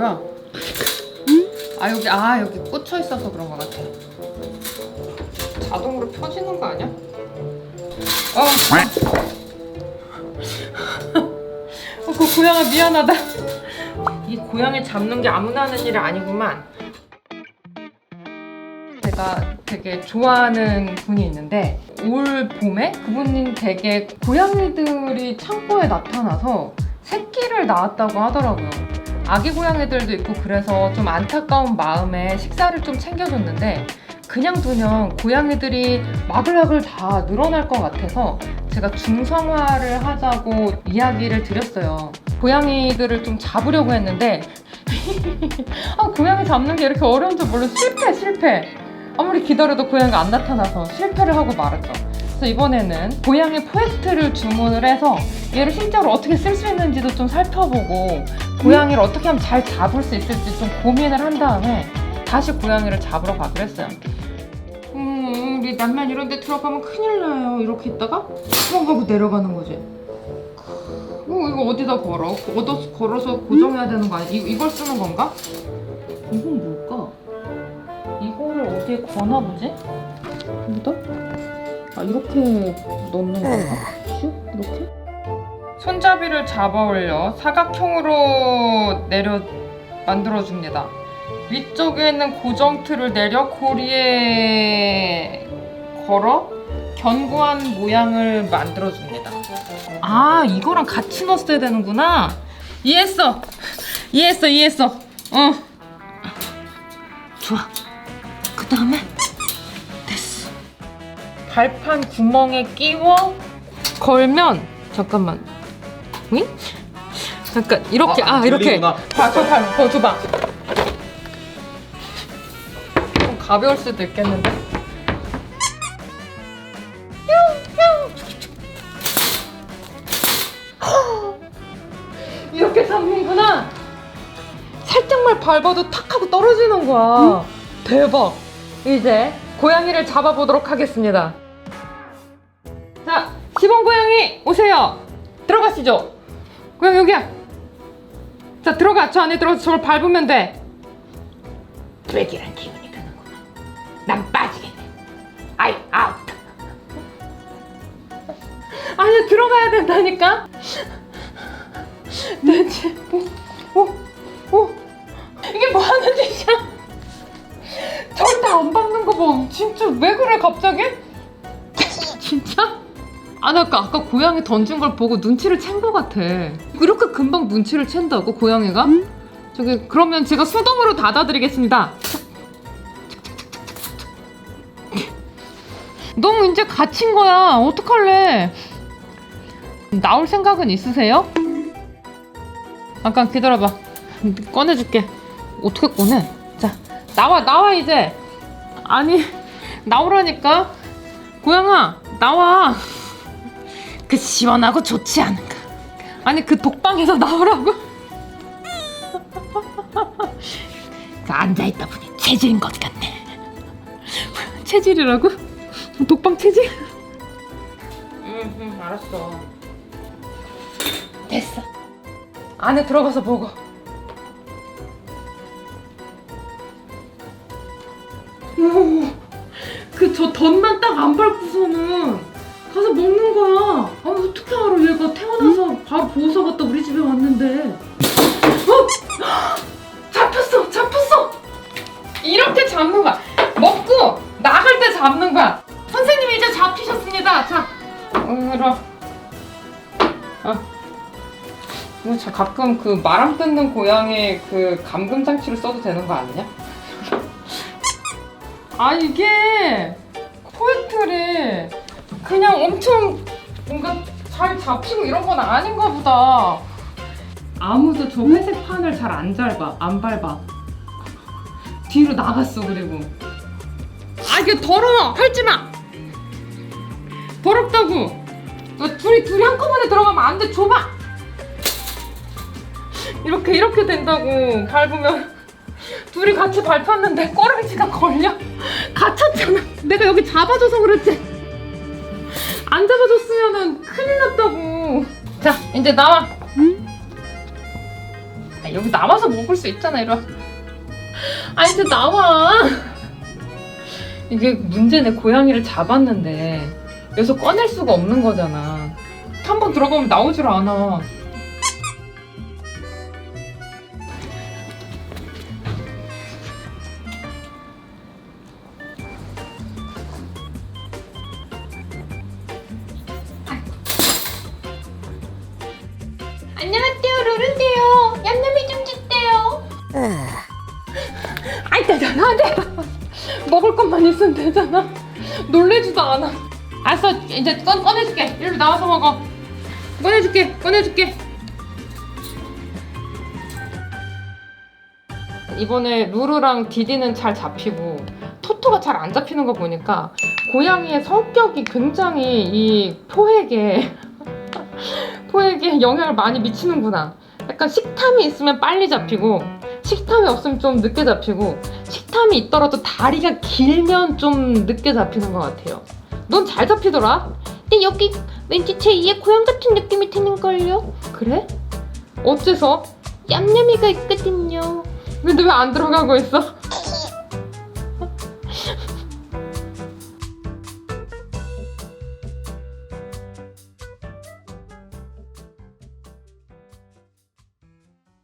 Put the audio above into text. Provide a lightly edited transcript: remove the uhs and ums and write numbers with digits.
뭐야? 여기 꽂혀 있어서 그런 것 같아. 자동으로 펴지는 거 아니야? 그 고양아 미안하다. 이 고양이 잡는 게 아무나 하는 일이 아니구만. 제가 되게 좋아하는 분이 있는데 올 봄에 그분이 되게 고양이들이 창고에 나타나서 새끼를 낳았다고 하더라고요. 아기 고양이들도 있고 그래서 좀 안타까운 마음에 식사를 좀 챙겨줬는데 그냥 두면 고양이들이 마글마글 다 늘어날 것 같아서 제가 중성화를 하자고 이야기를 드렸어요. 고양이들을 좀 잡으려고 했는데 고양이 잡는 게 이렇게 어려운 줄 몰라. 실패. 아무리 기다려도 고양이가 안 나타나서 실패를 하고 말았죠. 그래서 이번에는 고양이 포획트를 주문을 해서 얘를 실제로 어떻게 쓸 수 있는지도 좀 살펴보고 고양이를 어떻게 하면 잘 잡을 수 있을지 좀 고민을 한 다음에 다시 고양이를 잡으러 가기로 했어요. 우리 남면 이런 데 들어가면 큰일 나요. 이렇게 있다가 들어가고 내려가는 거지. 이거 어디다 걸어? 걸어서 고정해야 되는 거 아니야? 이걸 쓰는 건가? 이건 뭘까? 이거를 어디에 거나 보지? 여기다? 이렇게 넣는 건가? 슉? 이렇게? 손잡이를 잡아 올려 사각형으로 만들어줍니다. 위쪽에 있는 고정틀을 내려 고리에 걸어 견고한 모양을 만들어줍니다. 이거랑 같이 넣었어야 되는구나. 이해했어. 좋아. 그 다음에 됐어. 발판 구멍에 끼워 걸면 잠깐만. 응? 잠깐 이렇게 이렇게. 저 줘봐. 좀 가벼울 수도 있겠는데. 이렇게 잡는구나. 살짝만 밟아도 탁 하고 떨어지는 거야. 대박. 이제 고양이를 잡아보도록 하겠습니다. 자, 시범 고양이 오세요. 들어가시죠. 고양이 여기야. 자, 들어가. 저 안에 들어가서 저걸 밟으면 돼. 브레이크란 기분이 드는구나. 난 빠지겠네. 아웃. 아니, 들어가야 된다니까. 대체 이게 뭐 하는 짓이야? 절대 안 밟는 거 봐. 진짜 왜 그래 갑자기? 진짜? 나 아까 고양이 던진 걸 보고 눈치를 챈 거 같아. 이렇게 금방 눈치를 챈다고 고양이가? 저기 그러면 제가 수동으로 닫아드리겠습니다. 너무 이제 갇힌 거야. 어떡할래? 나올 생각은 있으세요? 잠깐 기다려봐. 꺼내줄게. 어떻게 꺼내? 자, 나와 이제. 아니, 나오라니까. 고양아, 나와. 그 시원하고 좋지 않은가. 아니, 그 독방에서 나오라고. 그 앉아있다 보니 체질인 것 같네. 체질이라고? 독방 체질? 응, 알았어. 됐어. 안에 들어가서 보고. 저 덧만 딱 안 밟고서는 가서 먹는 거야. 어떻게 알아? 얘가 태어나서 바로 보호사 갔다 우리 집에 왔는데. 잡혔어. 이렇게 잡는 거야. 먹고 나갈 때 잡는 거야. 선생님이 이제 잡히셨습니다. 자, 가끔 그 마람 뜯는 고양이 그 감금 장치를 써도 되는 거 아니냐? 이게 포획틀이 그냥 엄청 뭔가 잘 잡히고 이런 건 아닌가 보다. 아무도 저 회색 판을 잘 안 밟아. 뒤로 나갔어. 그리고 이게 더러워. 밟지 마. 더럽다고. 너 둘이 한꺼번에 들어가면 안 돼. 줘봐. 이렇게 된다고. 밟으면 둘이 같이 밟혔는데 꼬랑지가 걸려. 갇혔잖아. 내가 여기 잡아줘서 그렇지. 안 잡아줬으면은 큰일 났다고. 자, 이제 나와. 여기 나와서 먹을 수 있잖아. 이리 와. 아니 이제 나와. 이게 문제네. 고양이를 잡았는데 여기서 꺼낼 수가 없는 거잖아. 한번 들어가면 나오질 않아. 안녕하세요, 루루인데요. 얌얌이 좀 주세요. 아이, 되잖아, 안 돼. 먹을 것만 있으면 되잖아. 놀래지도 않아. 알았어, 이제 꺼내줄게. 이리 나와서 먹어. 꺼내줄게. 이번에 루루랑 디디는 잘 잡히고 토토가 잘 안 잡히는 거 보니까 고양이의 성격이 굉장히 이 포획에 영향을 많이 미치는구나. 약간 식탐이 있으면 빨리 잡히고 식탐이 없으면 좀 늦게 잡히고 식탐이 있더라도 다리가 길면 좀 늦게 잡히는 것 같아요. 넌 잘 잡히더라? 근데 여기 왠지 제2의 고향 같은 느낌이 드는걸요? 그래? 어째서? 얌얌이가 있거든요. 근데 왜 안 들어가고 있어?